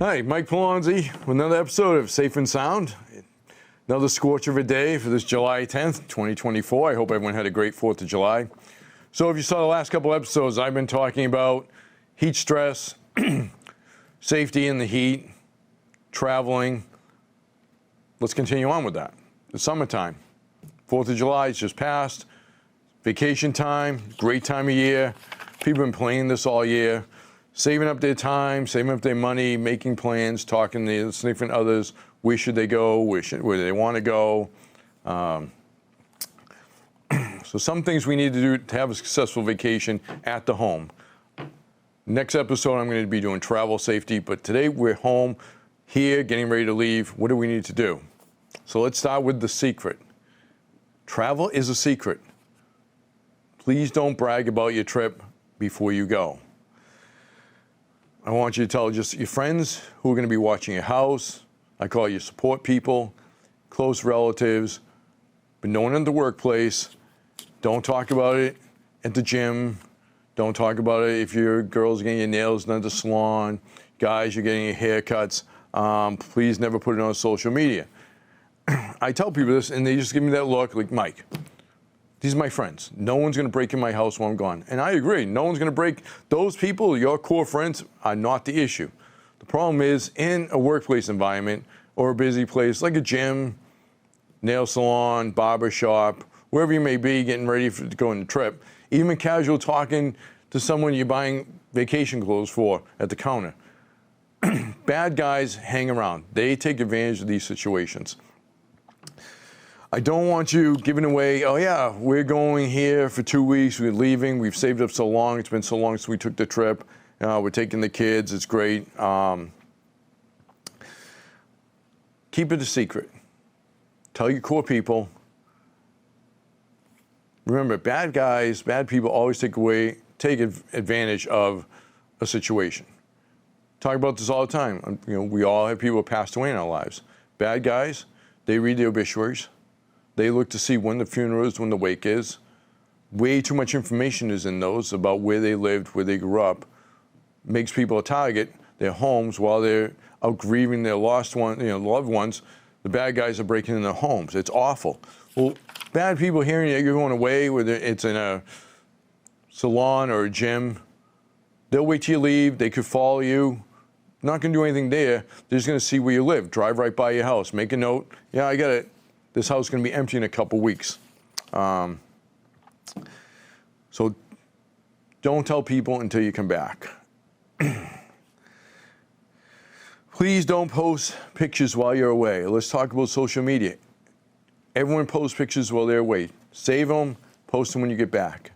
Hi, Mike Pelonzi with another episode of Safe and Sound. Another scorch of a day for this July 10th, 2024. I hope everyone had a great 4th of July. So if you saw the last couple episodes, I've been talking about heat stress, safety in the heat, traveling. Let's continue on with that. It's summertime. 4th of July is just passed. Vacation time, great time of year. People have been planning this all year. Saving up their time, saving up their money, making plans, talking to their significant others. Where should they go? Where do they want to go? So some things we need to do to have a successful vacation at the home. Next episode, I'm going to be doing travel safety. But today we're home, here, getting ready to leave. What do we need to do? So let's start with the secret. Travel is a secret. Please don't brag about your trip before you go. I want you to tell just your friends who are going to be watching your house. I call you support people, close relatives, but no one in the workplace. Don't talk about it at the gym. Don't talk about it if your girl's getting your nails done at the salon. Guys, you're getting your haircuts. Please never put it on social media. I tell people this, and they just give me that look like, Mike, these are my friends. No one's going to break in my house while I'm gone. And I agree. No one's going to break. Those people, your core friends, are not the issue. The problem is in a workplace environment or a busy place like a gym, nail salon, barber shop, wherever you may be getting ready to go on a trip, even casual talking to someone you're buying vacation clothes for at the counter. Bad guys hang around. They take advantage of these situations. I don't want you giving away, oh yeah, we're going here for 2 weeks, we're leaving, we've saved up so long, it's been so long since we took the trip, we're taking the kids, it's great. Keep it a secret. Tell your core people. Remember, bad guys, bad people always take advantage of a situation. Talk about this all the time. We all have people who passed away in our lives. Bad guys, they read the obituaries. They look to see when the funeral is, when the wake is. Way too much information is in those about where they lived, where they grew up. Makes people a target, their homes, while they're out grieving their loved ones. The bad guys are breaking in their homes. It's awful. Well, bad people hearing that you're going away, whether it's in a salon or a gym, they'll wait till you leave. They could follow you. Not going to do anything there. They're just going to see where you live. Drive right by your house. Make a note. Yeah, I got it. This house is going to be empty in a couple weeks. So don't tell people until you come back. Please don't post pictures while you're away. Let's talk about social media. Everyone posts pictures while they're away. Save them, post them when you get back.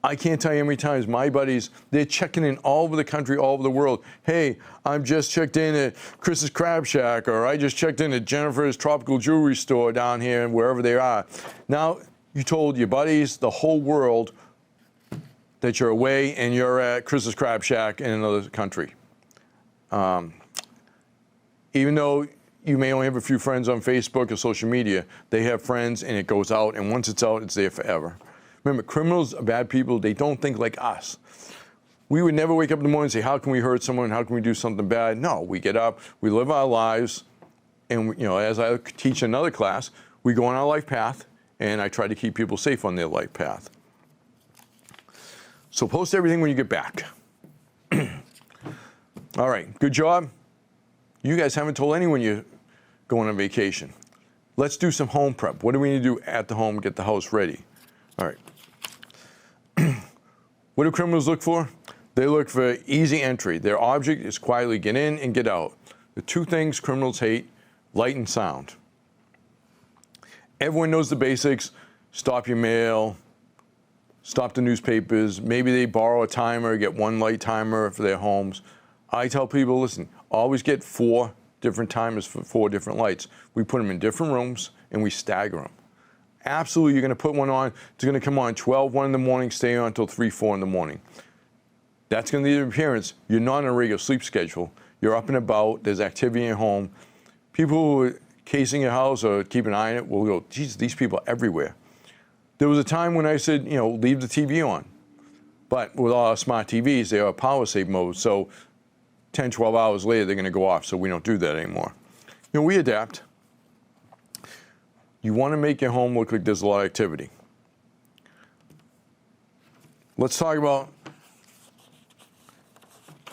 I can't tell you how many times my buddies, they're checking in all over the country, all over the world. Hey, I'm just checked in at Chris's Crab Shack, or I just checked in at Jennifer's Tropical Jewelry Store down here and wherever they are. Now, you told your buddies, the whole world, that you're away and you're at Chris's Crab Shack in another country. Even though you may only have a few friends on Facebook or social media, they have friends and it goes out, and once it's out, it's there forever. Remember, criminals are bad people. They don't think like us. We would never wake up in the morning and say, how can we hurt someone? How can we do something bad? No, we get up, we live our lives, and as I teach another class, we go on our life path, and I try to keep people safe on their life path. So post everything when you get back. All right, good job. You guys haven't told anyone you're going on vacation. Let's do some home prep. What do we need to do at the home to get the house ready? All right. What do criminals look for? They look for easy entry. Their object is quietly get in and get out. The two things criminals hate, light and sound. Everyone knows the basics. Stop your mail, stop the newspapers. Maybe they borrow a timer, get one light timer for their homes. I tell people, listen, always get 4 different timers for 4 different lights. We put them in different rooms and we stagger them. Absolutely, you're going to put one on. It's going to come on 12, 1 in the morning, stay on until 3, 4 in the morning. That's going to be the appearance. You're not on a regular sleep schedule. You're up and about. There's activity in your home. People who are casing your house or keep an eye on it will go, geez, these people are everywhere. There was a time when I said, leave the TV on. But with all our smart TVs, they are power save mode. So 10, 12 hours later, they're going to go off, so we don't do that anymore. We adapt. You want to make your home look like there's a lot of activity. Let's talk about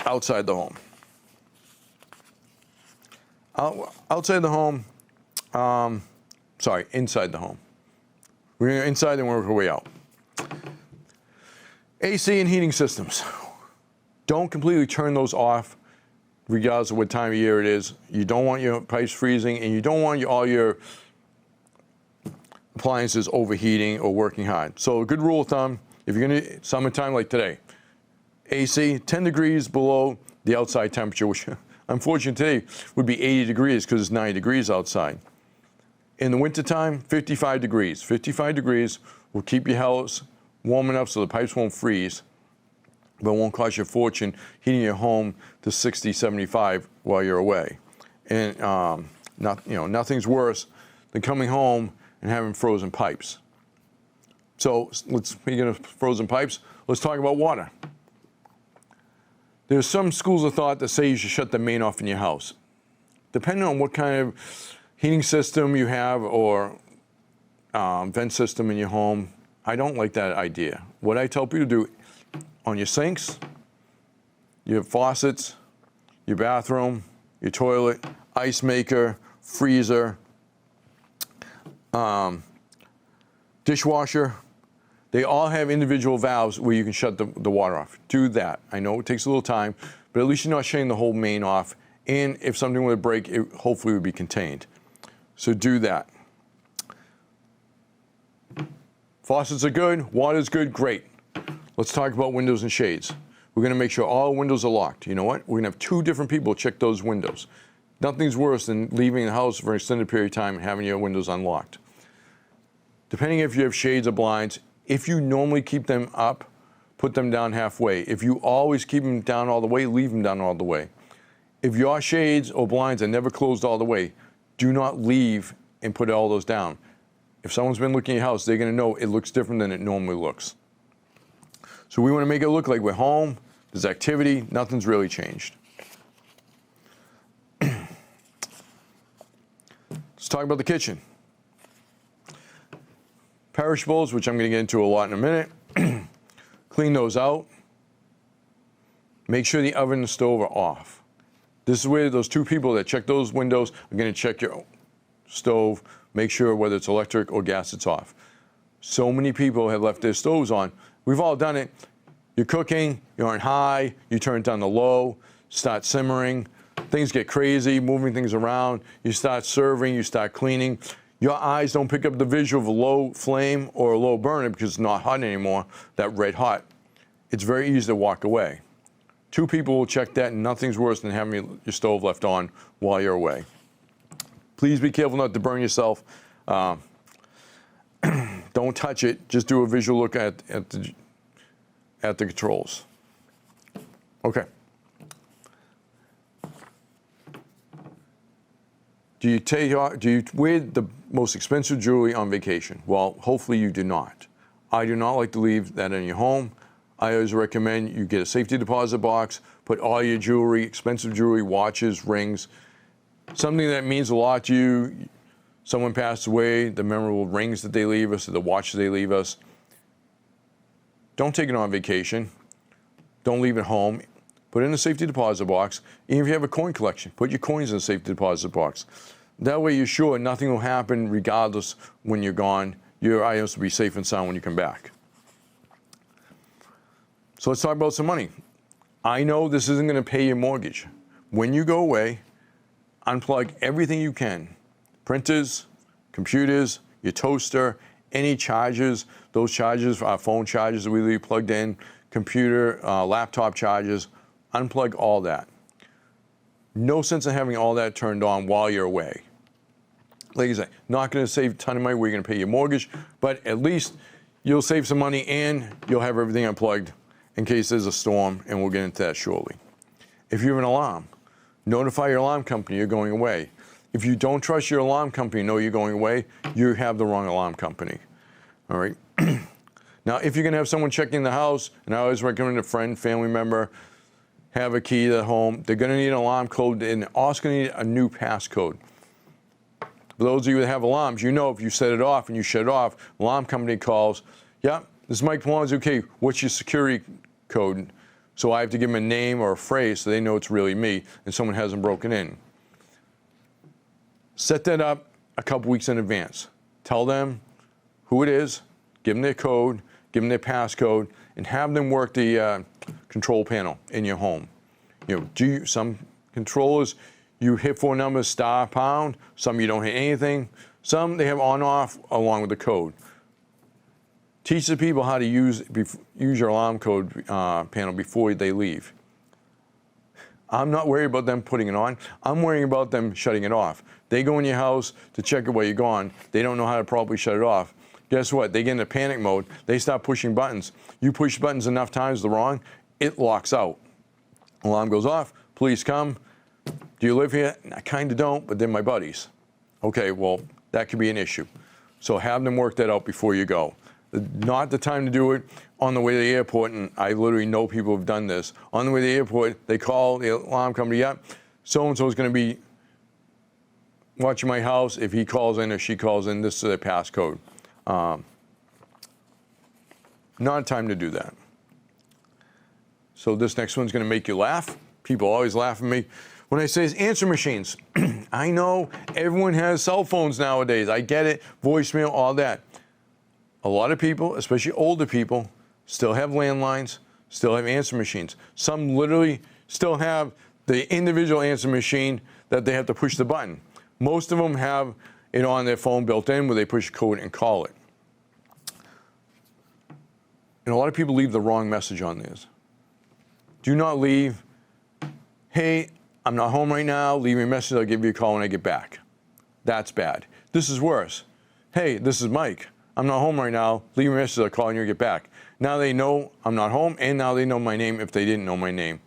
outside the home. Outside the home, inside the home. We're going to go inside and work our way out. AC and heating systems. Don't completely turn those off regardless of what time of year it is. You don't want your pipes freezing, and you don't want all your appliances overheating or working hard. So a good rule of thumb, if you're going to, summertime like today, AC 10 degrees below the outside temperature, which unfortunately today would be 80 degrees because it's 90 degrees outside. In the wintertime, 55 degrees. 55 degrees will keep your house warm enough so the pipes won't freeze, but it won't cost you a fortune heating your home to 60, 75 while you're away. And nothing's worse than coming home and having frozen pipes. So speaking of frozen pipes, let's talk about water. There's some schools of thought that say you should shut the main off in your house. Depending on what kind of heating system you have or vent system in your home, I don't like that idea. What I tell people to do on your sinks, your faucets, your bathroom, your toilet, ice maker, freezer, dishwasher, they all have individual valves where you can shut the water off. Do that. I know it takes a little time, but at least you're not shutting the whole main off. And if something were to break, it hopefully would be contained. So do that. Faucets are good, water's good, great. Let's talk about windows and shades. We're going to make sure all windows are locked. You know what? We're going to have 2 different people check those windows. Nothing's worse than leaving the house for an extended period of time and having your windows unlocked. Depending if you have shades or blinds, if you normally keep them up, put them down halfway. If you always keep them down all the way, leave them down all the way. If your shades or blinds are never closed all the way, do not leave and put all those down. If someone's been looking at your house, they're going to know it looks different than it normally looks. So we want to make it look like we're home, there's activity, nothing's really changed. Let's talk about the kitchen. Perishables, which I'm going to get into a lot in a minute. Clean those out. Make sure the oven and the stove are off. This is where those 2 people that check those windows are going to check your stove, make sure whether it's electric or gas it's off. So many people have left their stoves on. We've all done it. You're cooking, you're on high, you turn it down to low, start simmering, things get crazy, moving things around, you start serving, you start cleaning. Your eyes don't pick up the visual of a low flame or a low burner because it's not hot anymore, that red hot. It's very easy to walk away. 2 people will check that, and nothing's worse than having your stove left on while you're away. Please be careful not to burn yourself. Don't touch it. Just do a visual look at the controls. Okay. Do you wear the most expensive jewelry on vacation? Well, hopefully you do not. I do not like to leave that in your home. I always recommend you get a safety deposit box, put all your jewelry, expensive jewelry, watches, rings, something that means a lot to you. Someone passed away, the memorable rings that they leave us, or the watches they leave us. Don't take it on vacation. Don't leave it home. Put it in a safety deposit box. Even if you have a coin collection, put your coins in a safety deposit box. That way you're sure nothing will happen regardless when you're gone. Your items will be safe and sound when you come back. So let's talk about some money. I know this isn't going to pay your mortgage. When you go away, unplug everything you can. Printers, computers, your toaster, any chargers, those chargers, our phone chargers that we leave plugged in, computer, laptop chargers, unplug all that. No sense in having all that turned on while you're away. Like I said, not going to save a ton of money where you're going to pay your mortgage, but at least you'll save some money and you'll have everything unplugged in case there's a storm, and we'll get into that shortly. If you have an alarm, notify your alarm company you're going away. If you don't trust your alarm company, know you're going away, you have the wrong alarm company. All right. Now, if you're going to have someone checking the house, and I always recommend a friend, family member, have a key to the home. They're going to need an alarm code, and they're also going to need a new passcode. For those of you that have alarms, you know if you set it off and you shut it off, alarm company calls, yeah, this is Mike Pelonzi, okay, what's your security code? So I have to give them a name or a phrase so they know it's really me and someone hasn't broken in. Set that up a couple weeks in advance. Tell them who it is, give them their code, give them their passcode, and have them work the control panel in your home. You know, some controllers, you hit 4 numbers, star, pound. Some you don't hit anything. Some they have on, off, along with the code. Teach the people how to use your alarm code panel before they leave. I'm not worried about them putting it on. I'm worrying about them shutting it off. They go in your house to check it while you're gone. They don't know how to properly shut it off. Guess what? They get into panic mode. They start pushing buttons. You push buttons enough times the wrong, it locks out. Alarm goes off. Police come. Do you live here? I kind of don't, but they're my buddies. Okay, well, that could be an issue. So have them work that out before you go. Not the time to do it on the way to the airport, and I literally know people who've done this. On the way to the airport, they call the alarm company, yep, so-and-so is going to be watching my house. If he calls in or she calls in, this is their passcode. Not a time to do that. So this next one's going to make you laugh. People always laugh at me when I say it's answer machines. I know everyone has cell phones nowadays. I get it, voicemail, all that. A lot of people, especially older people, still have landlines, still have answer machines. Some literally still have the individual answer machine that they have to push the button. Most of them have it on their phone built in where they push a code and call it. And a lot of people leave the wrong message on theirs. Do not leave, hey, I'm not home right now, leave me a message, I'll give you a call when I get back. That's bad. This is worse. Hey, this is Mike. I'm not home right now, leave me a message, I'll call when you get back. Now they know I'm not home, and now they know my name if they didn't know my name.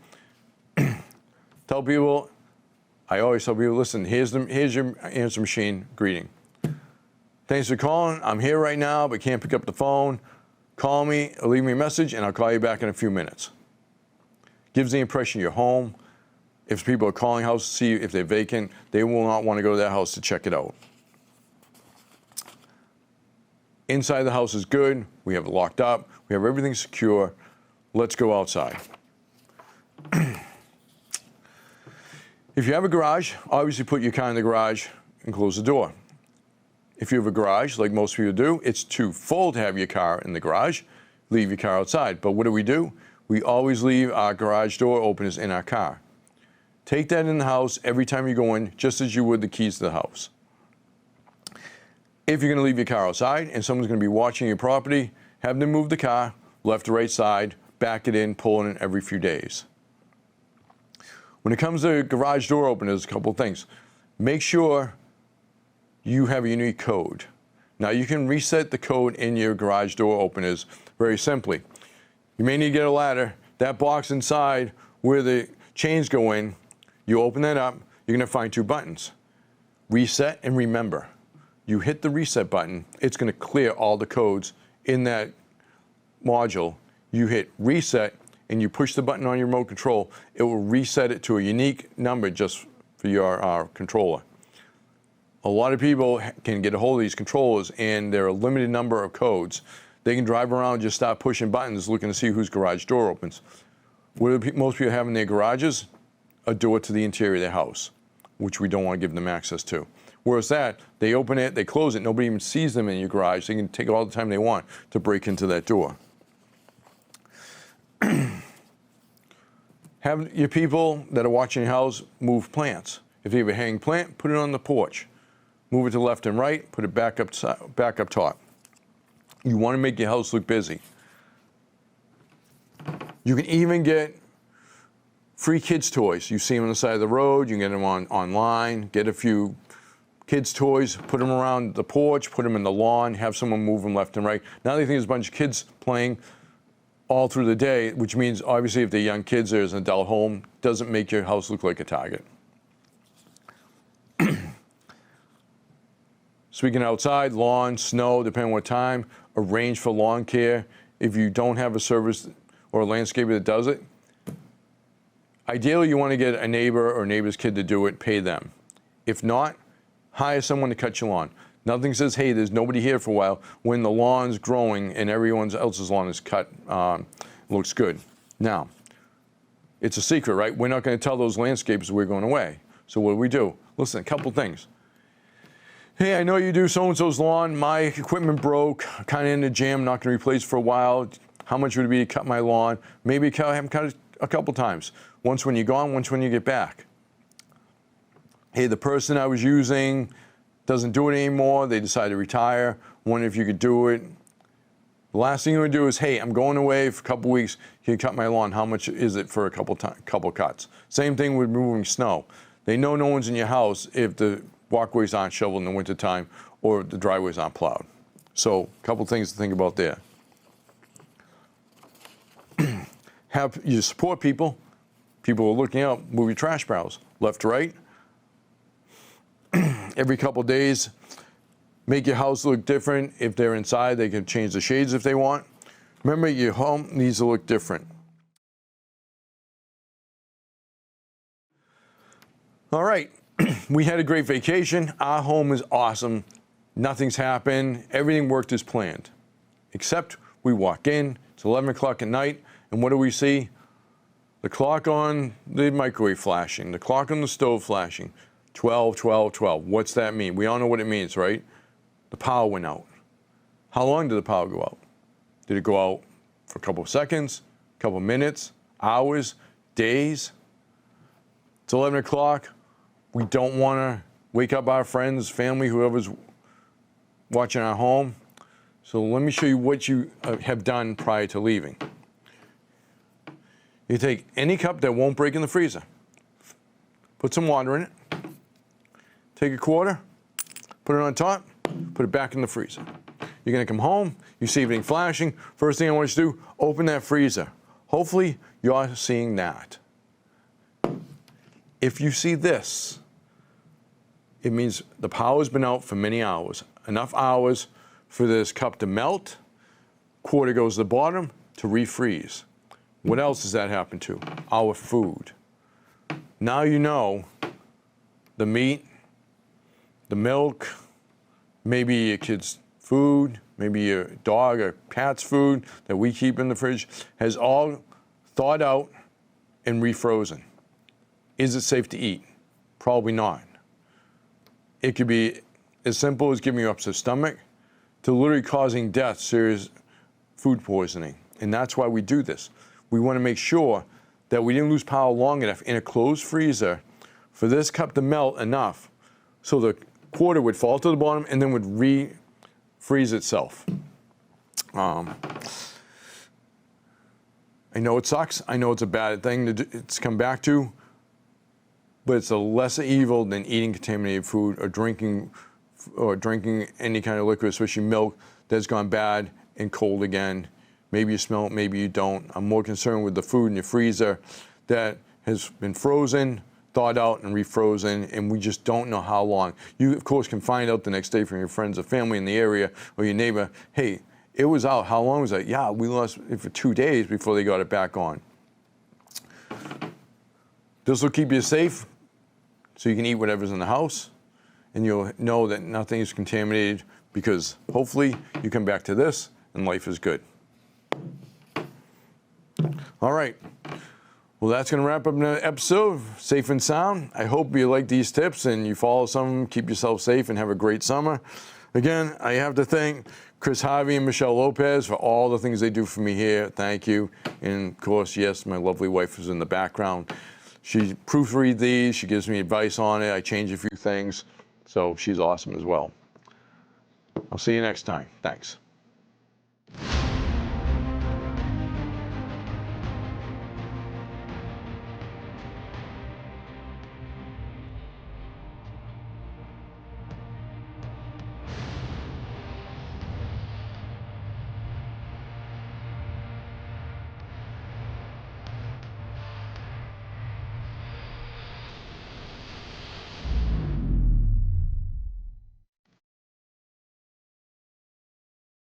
Tell people, I always tell people, listen, here's your answer machine greeting. Thanks for calling, I'm here right now, but can't pick up the phone. Call me, or leave me a message, and I'll call you back in a few minutes. Gives the impression you're home. If people are calling house to see if they're vacant, they will not want to go to that house to check it out. Inside the house is good. We have it locked up. We have everything secure. Let's go outside. If you have a garage, obviously put your car in the garage and close the door. If you have a garage, like most people do, it's too full to have your car in the garage. Leave your car outside. But what do? We always leave our garage door openers in our car. Take that in the house every time you go in, just as you would the keys to the house. If you're going to leave your car outside and someone's going to be watching your property, have them move the car left to right side, back it in, pull it in every few days. When it comes to garage door openers, a couple of things. Make sure you have a unique code. Now you can reset the code in your garage door openers very simply. You may need to get a ladder. That box inside where the chains go in, you open that up, you're going to find 2 buttons. Reset and remember. You hit the reset button, it's going to clear all the codes in that module. You hit reset and you push the button on your remote control, it will reset it to a unique number just for your controller. A lot of people can get a hold of these controllers and there are a limited number of codes. They can drive around and just start pushing buttons looking to see whose garage door opens. What do most people have in their garages? A door to the interior of their house, which we don't want to give them access to. Whereas that, they open it, they close it, nobody even sees them in your garage. They can take all the time they want to break into that door. Have your people that are watching your house move plants. If you have a hanging plant, put it on the porch. Move it to left and right, put it back up top. You want to make your house look busy. You can even get free kids' toys. You see them on the side of the road, you can get them online, get a few kids' toys, put them around the porch, put them in the lawn, have someone move them left and right. Now they think there's a bunch of kids playing all through the day, which means obviously if they're young kids, there's an adult home, doesn't make your house look like a Target. Speaking outside, lawn, snow, depending on what time, arrange for lawn care. If you don't have a service or a landscaper that does it, Ideally, you want to get a neighbor or neighbor's kid to do it, pay them. If not, hire someone to cut your lawn. Nothing says, hey, there's nobody here for a while when the lawn's growing and everyone else's lawn is cut, looks good. Now, it's a secret, right? We're not going to tell those landscapers we're going away. So what do we do? Listen, a couple things. Hey, I know you do so-and-so's lawn. My equipment broke, kind of in the jam, not going to replace for a while. How much would it be to cut my lawn? Maybe have them cut it a couple times. Once when you're gone, once when you get back. Hey, the person I was using doesn't do it anymore. They decided to retire. Wonder if you could do it. The last thing you would do is, hey, I'm going away for a couple weeks. Can you cut my lawn? How much is it for a couple cuts? Same thing with removing snow. They know no one's in your house if the walkways aren't shoveled in the wintertime or the driveways aren't plowed. So a couple things to think about there. Have you support people. People are looking out, move your trash barrels left to right. Every couple days, make your house look different. If they're inside, they can change the shades if they want. Remember, your home needs to look different. All right, we had a great vacation. Our home is awesome. Nothing's happened. Everything worked as planned. Except we walk in, it's 11 o'clock at night, and what do we see? The clock on the microwave flashing, the clock on the stove flashing. 12, 12, 12. What's that mean? We all know what it means, right? The power went out. How long did the power go out? Did it go out for a couple of seconds, a couple of minutes, hours, days? It's 11 o'clock. We don't want to wake up our friends, family, whoever's watching our home. So let me show you what you have done prior to leaving. You take any cup that won't break in the freezer, put some water in it, take a quarter, put it on top, put it back in the freezer. You're going to come home, you see everything flashing. First thing I want you to do, open that freezer. Hopefully, you're seeing that. If you see this, it means the power's been out for many hours. Enough hours for this cup to melt, quarter goes to the bottom to refreeze. What else does that happen to? Our food. Now you know the meat, the milk, maybe your kid's food, maybe your dog or cat's food that we keep in the fridge has all thawed out and refrozen. Is it safe to eat? Probably not. It could be as simple as giving you upset stomach to literally causing death, serious food poisoning. And that's why we do this. We want to make sure that we didn't lose power long enough in a closed freezer for this cup to melt enough so the quarter would fall to the bottom and then would refreeze itself. I know it sucks. I know it's a bad thing to come back to, but it's a lesser evil than eating contaminated food or drinking any kind of liquid, especially milk, that's gone bad and cold again. Maybe you smell it, maybe you don't. I'm more concerned with the food in your freezer that has been frozen, thawed out, and refrozen, and we just don't know how long. You, of course, can find out the next day from your friends or family in the area or your neighbor, hey, it was out. How long was that? Yeah, we lost it for 2 days before they got it back on. This will keep you safe so you can eat whatever's in the house, and you'll know that nothing is contaminated because hopefully you come back to this and life is good. All right. Well, that's going to wrap up another episode of Safe and Sound. I hope you like these tips and you follow some of them. Keep yourself safe and have a great summer. Again, I have to thank Chris Harvey and Michelle Lopez for all the things they do for me here. Thank you. And, of course, yes, my lovely wife is in the background. She proofreads these. She gives me advice on it. I change a few things. So she's awesome as well. I'll see you next time. Thanks.